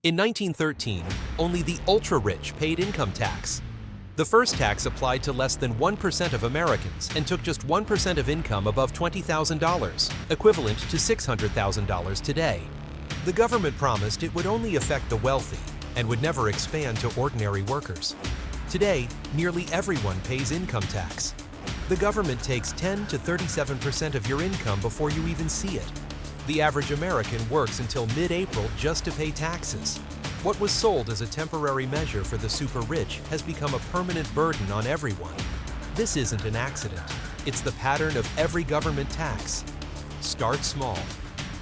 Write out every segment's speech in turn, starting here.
In 1913, only the ultra-rich paid income tax. The first tax applied to less than 1% of Americans and took just 1% of income above $20,000, equivalent to $600,000 today. The government promised it would only affect the wealthy and would never expand to ordinary workers. Today, nearly everyone pays income tax. The government takes 10 to 37% of your income before you even see it. The average American works until mid-April just to pay taxes. What was sold as a temporary measure for the super rich has become a permanent burden on everyone. This isn't an accident. It's the pattern of every government tax. Start small.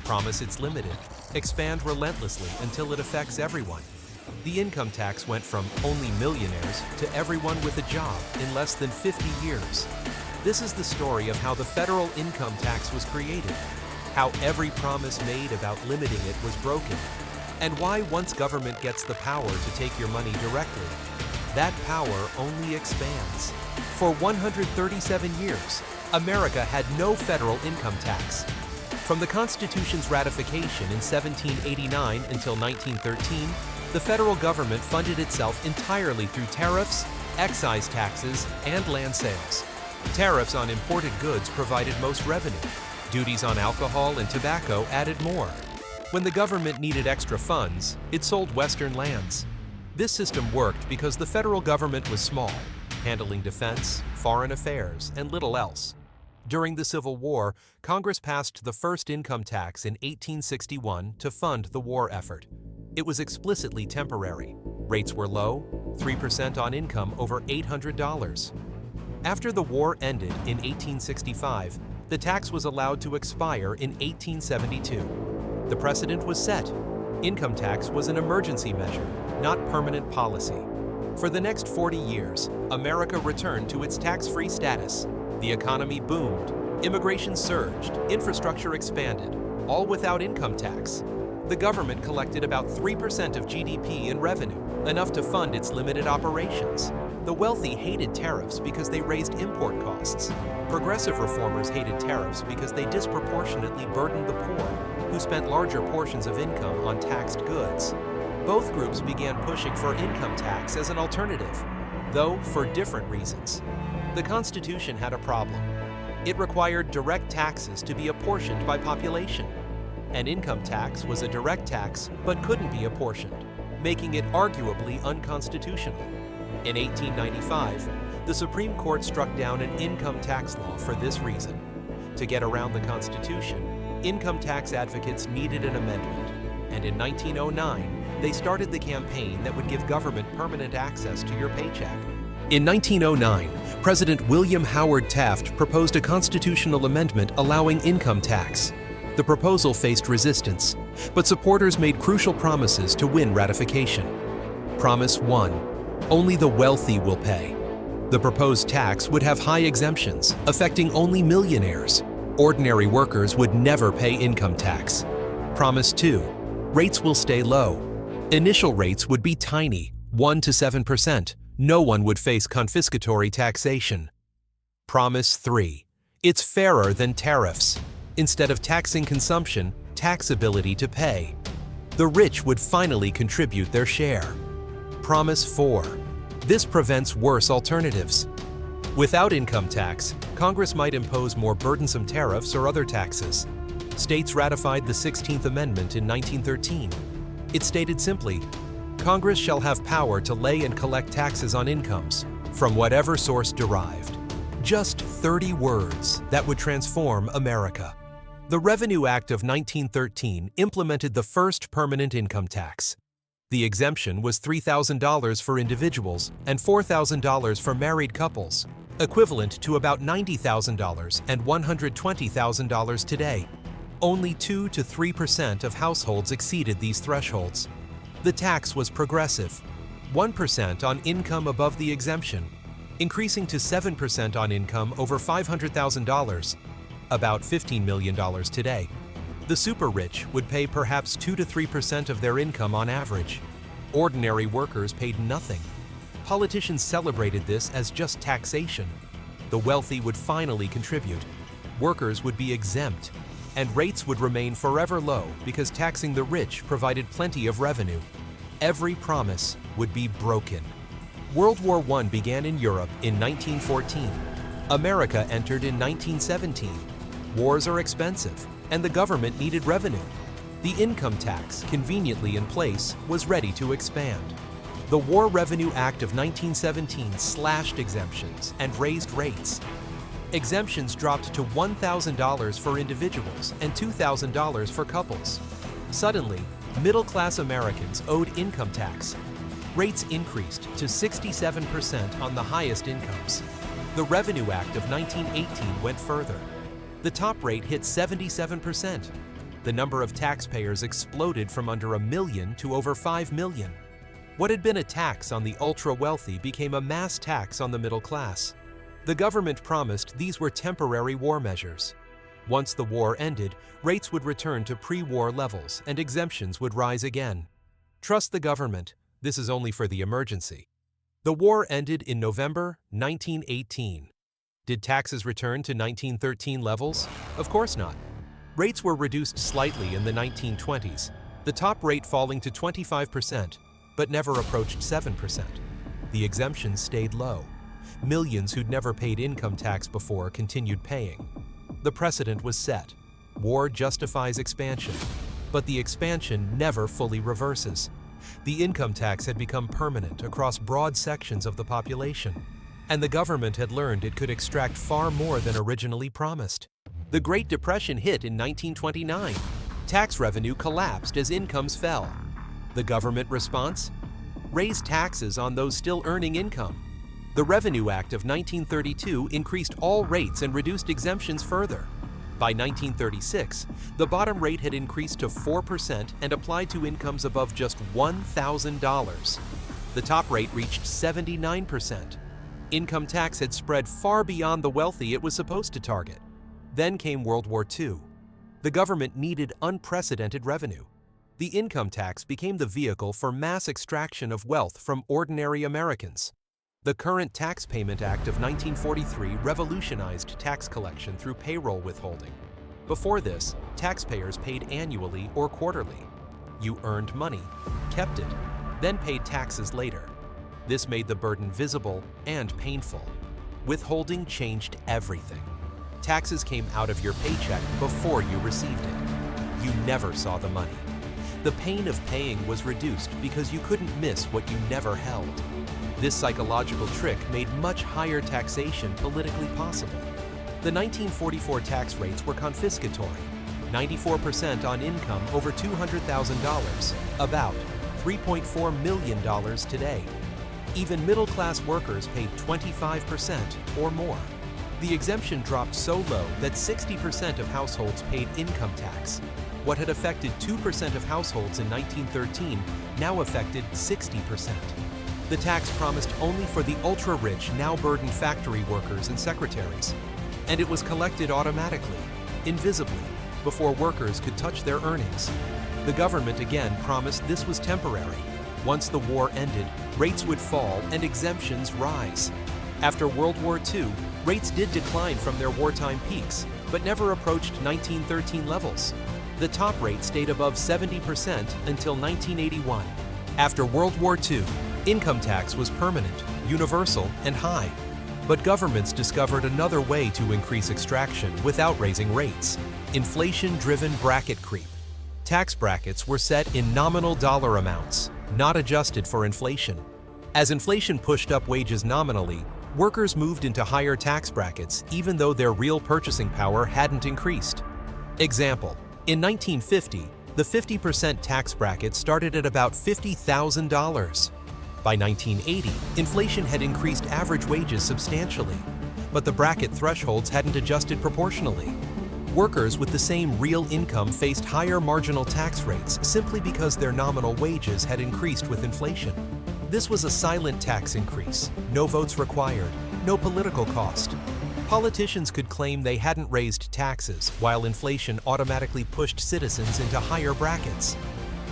Promise it's limited. Expand relentlessly until it affects everyone. The income tax went from only millionaires to everyone with a job in less than 50 years. This is the story of how the federal income tax was created, how every promise made about limiting it was broken, and why once government gets the power to take your money directly, that power only expands. For 137 years, America had no federal income tax. From the Constitution's ratification in 1789 until 1913, the federal government funded itself entirely through tariffs, excise taxes, and land sales. Tariffs on imported goods provided most revenue. Duties on alcohol and tobacco added more. When the government needed extra funds, it sold Western lands. This system worked because the federal government was small, handling defense, foreign affairs, and little else. During the Civil War, Congress passed the first income tax in 1861 to fund the war effort. It was explicitly temporary. Rates were low, 3% on income over $800. After the war ended in 1865, the tax was allowed to expire in 1872. The precedent was set. Income tax was an emergency measure, not permanent policy. For the next 40 years, America returned to its tax-free status. The economy boomed, immigration surged, infrastructure expanded, all without income tax. The government collected about 3% of GDP in revenue, enough to fund its limited operations. The wealthy hated tariffs because they raised import costs. Progressive reformers hated tariffs because they disproportionately burdened the poor, who spent larger portions of income on taxed goods. Both groups began pushing for income tax as an alternative, though for different reasons. The Constitution had a problem. It required direct taxes to be apportioned by population. An income tax was a direct tax but couldn't be apportioned, making it arguably unconstitutional. In 1895, the Supreme Court struck down an income tax law for this reason. To get around the Constitution, income tax advocates needed an amendment, and in 1909, they started the campaign that would give government permanent access to your paycheck. In 1909, President William Howard Taft proposed a constitutional amendment allowing income tax. The proposal faced resistance, but supporters made crucial promises to win ratification. Promise 1. Only the wealthy will pay. The proposed tax would have high exemptions, affecting only millionaires. Ordinary workers would never pay income tax. Promise 2. Rates will stay low. Initial rates would be tiny, 1 to 7%. No one would face confiscatory taxation. Promise 3. It's fairer than tariffs. Instead of taxing consumption, tax ability to pay. The rich would finally contribute their share. Promise 4. This prevents worse alternatives. Without income tax, Congress might impose more burdensome tariffs or other taxes. States ratified the 16th Amendment in 1913. It stated simply, Congress shall have power to lay and collect taxes on incomes, from whatever source derived. Just 30 words that would transform America. The Revenue Act of 1913 implemented the first permanent income tax. The exemption was $3,000 for individuals and $4,000 for married couples, equivalent to about $90,000 and $120,000 today. Only 2 to 3% of households exceeded these thresholds. The tax was progressive, 1% on income above the exemption, increasing to 7% on income over $500,000, about $15 million today. The super rich would pay perhaps 2 to 3% of their income on average. Ordinary workers paid nothing. Politicians celebrated this as just taxation. The wealthy would finally contribute. Workers would be exempt, and rates would remain forever low because taxing the rich provided plenty of revenue. every promise would be broken. World War I began in Europe in 1914. America entered in 1917. Wars are expensive, and the government needed revenue. The income tax, conveniently in place, was ready to expand. The War Revenue Act of 1917 slashed exemptions and raised rates. Exemptions dropped to $1,000 for individuals and $2,000 for couples. Suddenly, middle-class Americans owed income tax. Rates increased to 67% on the highest incomes. The Revenue Act of 1918 went further. The top rate hit 77%. The number of taxpayers exploded from under 1 million to over 5 million. What had been a tax on the ultra-wealthy became a mass tax on the middle class. The government promised these were temporary war measures. Once the war ended, rates would return to pre-war levels and exemptions would rise again. Trust the government. This is only for the emergency. The war ended in November 1918. Did taxes return to 1913 levels? Of course not. Rates were reduced slightly in the 1920s, the top rate falling to 25%, but never approached 7%. The exemptions stayed low. Millions who'd never paid income tax before continued paying. The precedent was set. War justifies expansion, but the expansion never fully reverses. The income tax had become permanent across broad sections of the population, and the government had learned it could extract far more than originally promised. The Great Depression hit in 1929. Tax revenue collapsed as incomes fell. The government response? Raise taxes on those still earning income. The Revenue Act of 1932 increased all rates and reduced exemptions further. By 1936, the bottom rate had increased to 4% and applied to incomes above just $1,000. The top rate reached 79%. Income tax had spread far beyond the wealthy it was supposed to target. Then came World War II. The government needed unprecedented revenue. The income tax became the vehicle for mass extraction of wealth from ordinary Americans. The current Tax Payment Act of 1943 revolutionized tax collection through payroll withholding. Before this, taxpayers paid annually or quarterly. You earned money, kept it, then paid taxes later. This made the burden visible and painful. Withholding changed everything. Taxes came out of your paycheck before you received it. You never saw the money. The pain of paying was reduced because you couldn't miss what you never held. This psychological trick made much higher taxation politically possible. The 1944 tax rates were confiscatory, 94% on income over $200,000, about $3.4 million today. Even middle-class workers paid 25% or more. The exemption dropped so low that 60% of households paid income tax. What had affected 2% of households in 1913 now affected 60%. The tax promised only for the ultra-rich now burdened factory workers and secretaries. And it was collected automatically, invisibly, before workers could touch their earnings. The government again promised this was temporary. Once the war ended, rates would fall and exemptions rise. After World War II, rates did decline from their wartime peaks, but never approached 1913 levels. The top rate stayed above 70% until 1981. After World War II, income tax was permanent, universal, and high. But governments discovered another way to increase extraction without raising rates: inflation-driven bracket creep. Tax brackets were set in nominal dollar amounts, not adjusted for inflation. As inflation pushed up wages nominally, workers moved into higher tax brackets even though their real purchasing power hadn't increased. Example: in 1950, the 50% tax bracket started at about $50,000. By 1980, inflation had increased average wages substantially, but the bracket thresholds hadn't adjusted proportionally. Workers with the same real income faced higher marginal tax rates simply because their nominal wages had increased with inflation. This was a silent tax increase, no votes required, no political cost. Politicians could claim they hadn't raised taxes while inflation automatically pushed citizens into higher brackets.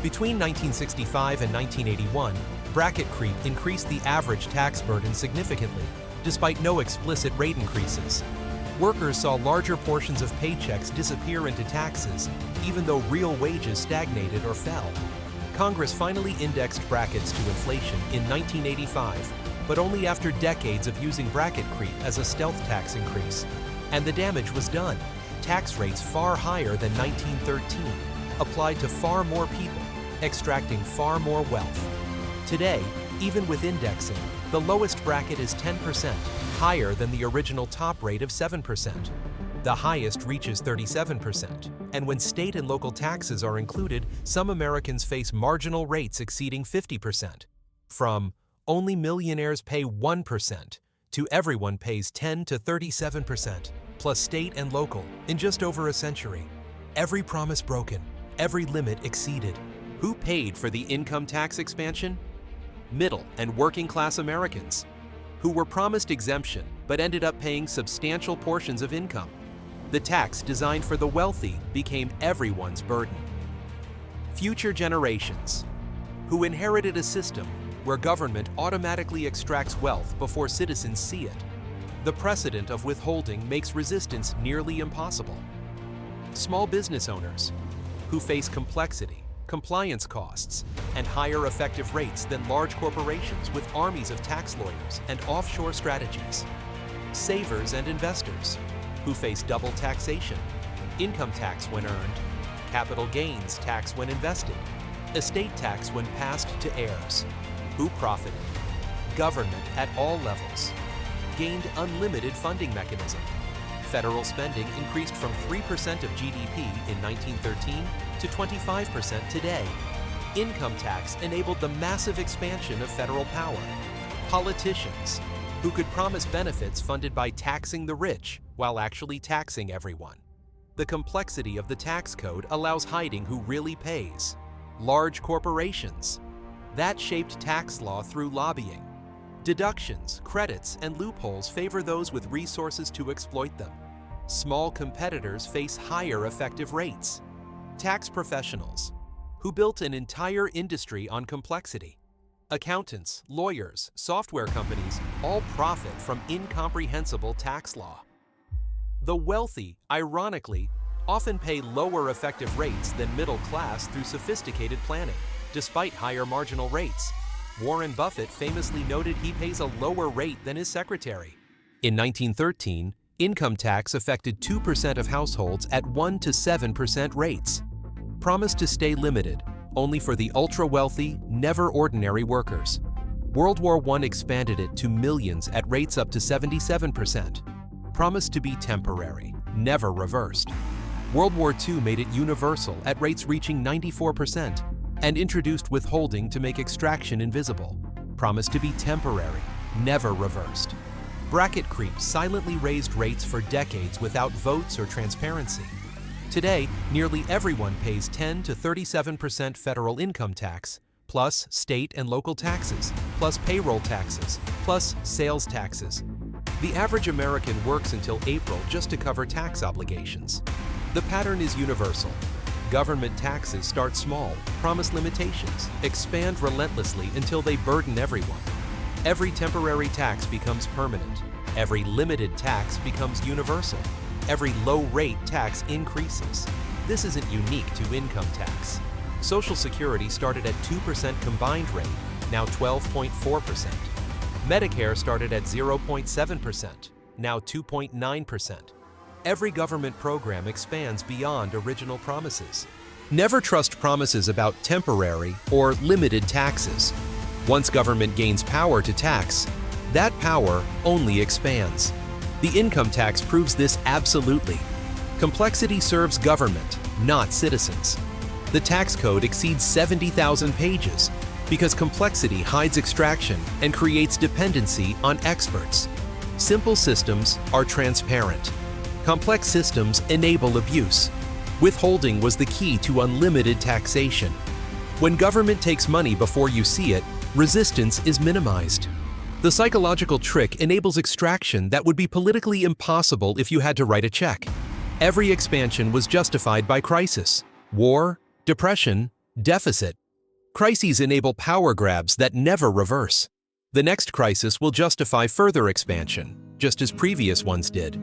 Between 1965 and 1981, bracket creep increased the average tax burden significantly, despite no explicit rate increases. Workers saw larger portions of paychecks disappear into taxes, even though real wages stagnated or fell. Congress finally indexed brackets to inflation in 1985, but only after decades of using bracket creep as a stealth tax increase. And the damage was done. Tax rates far higher than 1913, applied to far more people, extracting far more wealth. Today, even with indexing, the lowest bracket is 10%, higher than the original top rate of 7%. The highest reaches 37%, and when state and local taxes are included, some Americans face marginal rates exceeding 50%. From only millionaires pay 1% to everyone pays 10 to 37%, plus state and local, in just over a century. Every promise broken, every limit exceeded. Who paid for the income tax expansion? Middle and working class Americans, who were promised exemption but ended up paying substantial portions of income. The tax designed for the wealthy became everyone's burden. Future generations, who inherited a system where government automatically extracts wealth before citizens see it. The precedent of withholding makes resistance nearly impossible. Small business owners, who face complexity, compliance costs, and higher effective rates than large corporations with armies of tax lawyers and offshore strategies. Savers and investors, who face double taxation, income tax when earned, capital gains tax when invested, estate tax when passed to heirs. Who profited? Government at all levels gained unlimited funding mechanism. Federal spending increased from 3% of GDP in 1913 to 25% today. Income tax enabled the massive expansion of federal power. Politicians, who could promise benefits funded by taxing the rich while actually taxing everyone. The complexity of the tax code allows hiding who really pays. Large corporations. That shaped tax law through lobbying. Deductions, credits, and loopholes favor those with resources to exploit them. Small competitors face higher effective rates. Tax professionals, who built an entire industry on complexity. Accountants, lawyers, software companies all profit from incomprehensible tax law. The wealthy, ironically, often pay lower effective rates than middle class through sophisticated planning, despite higher marginal rates. Warren Buffett famously noted he pays a lower rate than his secretary. In 1913, income tax affected 2% of households at 1 to 7% rates. Promised to stay limited, only for the ultra-wealthy, never ordinary workers. World War I expanded it to millions at rates up to 77%. Promised to be temporary, never reversed. World War II made it universal at rates reaching 94%, and introduced withholding to make extraction invisible. Promised to be temporary, never reversed. Bracket creep silently raised rates for decades without votes or transparency. Today, nearly everyone pays 10 to 37% federal income tax, plus state and local taxes, plus payroll taxes, plus sales taxes. The average American works until April just to cover tax obligations. The pattern is universal. Government taxes start small, promise limitations, expand relentlessly until they burden everyone. Every temporary tax becomes permanent. Every limited tax becomes universal. Every low-rate tax increases. This isn't unique to income tax. Social Security started at 2% combined rate, now 12.4%. Medicare started at 0.7%, now 2.9%. Every government program expands beyond original promises. Never trust promises about temporary or limited taxes. Once government gains power to tax, that power only expands. The income tax proves this absolutely. Complexity serves government, not citizens. The tax code exceeds 70,000 pages because complexity hides extraction and creates dependency on experts. Simple systems are transparent. Complex systems enable abuse. Withholding was the key to unlimited taxation. When government takes money before you see it, resistance is minimized. The psychological trick enables extraction that would be politically impossible if you had to write a check. Every expansion was justified by crisis, war, depression, deficit. Crises enable power grabs that never reverse. The next crisis will justify further expansion, just as previous ones did.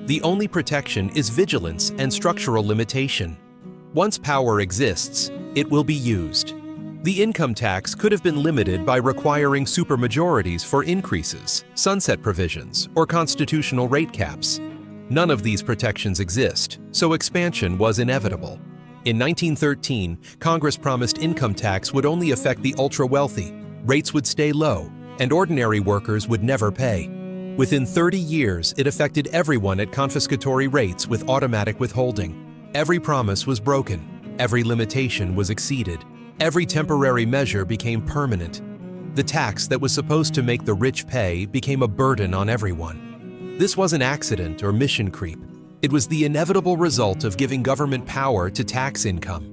The only protection is vigilance and structural limitation. Once power exists, it will be used. The income tax could have been limited by requiring supermajorities for increases, sunset provisions, or constitutional rate caps. None of these protections exist, so expansion was inevitable. In 1913, Congress promised income tax would only affect the ultra-wealthy, rates would stay low, and ordinary workers would never pay. Within 30 years, it affected everyone at confiscatory rates with automatic withholding. Every promise was broken. Every limitation was exceeded. Every temporary measure became permanent. The tax that was supposed to make the rich pay became a burden on everyone. This wasn't accident or mission creep. It was the inevitable result of giving government power to tax income.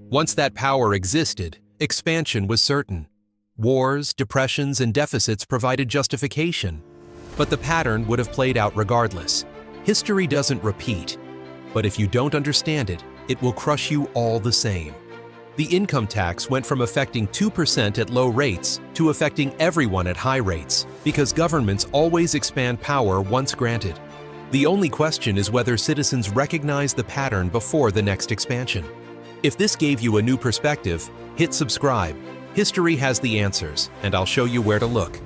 Once that power existed, expansion was certain. Wars, depressions, and deficits provided justification. But the pattern would have played out regardless. History doesn't repeat, but if you don't understand it, it will crush you all the same. The income tax went from affecting 2% at low rates to affecting everyone at high rates, because governments always expand power once granted. The only question is whether citizens recognize the pattern before the next expansion. If this gave you a new perspective, hit subscribe. History has the answers, and I'll show you where to look.